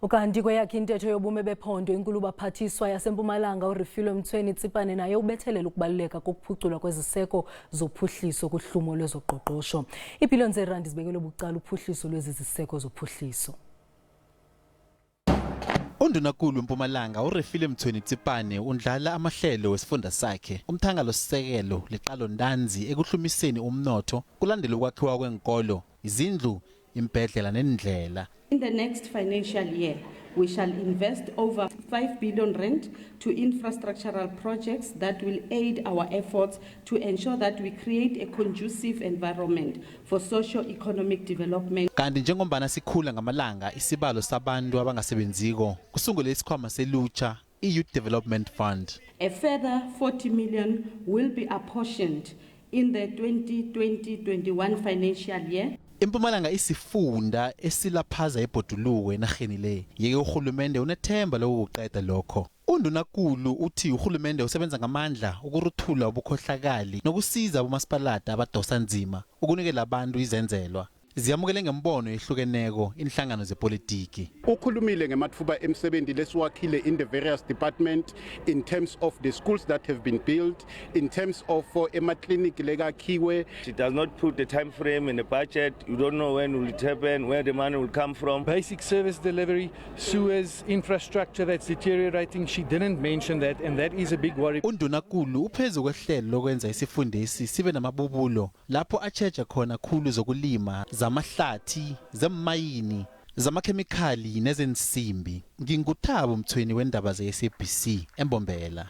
Ukanti kweyakhe intetho yobume bephondo inkulubaphathiswa yase Mpumalanga uRefilwe Mtshweni-Tsipane naye ubethelele ukubaluleka kokuphuculwa kweziseko zophuhliso kuhlumo lwezoqoqosho. IiBillion-zeerandi zibekelwe bucala uphuhliso lweziziseko zophuhliso. Undunankulu Mpumalanga uRefilwe Mtshweni-Tsipane undlala amahlelo wesifunda sakhe umthangalo sisekelo liqalo ndanzi ekuhlumiseni umnotho kulandela ukwakhiwa kwenkolo izindlu imbhedlela nendlela. In the next financial year, we shall invest over 5 billion rand to infrastructural projects that will aid our efforts to ensure that we create a conducive environment for socio-economic development. Kanti njengombana sikhula ngamalanga isibalo sabantu abangasebenziko kusungule isikhwama selutsha iYouth Development Fund. A further 40 million will be apportioned in the 2020-21 financial year. Mpumalanga isifunda esilaphaza ebhoduluko enarheni le. Yeke urhulumende unethemba lokuqeda lokho. Undunankulu uthi urhulumende usebenza ngamandla ukuruthula ubukhohlakali nokusiza abomasipalata abadosa nzima ukunikela abantu izenzelwa. Ziyamukele ngembono ehlukeneko inhlangano zepolitiki. Ukhulumile ngemathuba emsebenzi lesiwakhile in the various departments in terms of the schools that have been built, in terms of clinic lekakhiwe. She does not put the time frame in the budget. You don't know when will it happen, where the money will come from. Basic service delivery, sewers, infrastructure that's deteriorating. She didn't mention that, and that is a big worry. Undunankulu uphezu kwehlelo lokwenza isifundesi sibe namabubulo lapho acheja khona khulu zokulima zamahlathi, zemayini, zamakhemikhali nezensimbi. NginguThabo Mtshweni wendaba ze SABC eMbombela.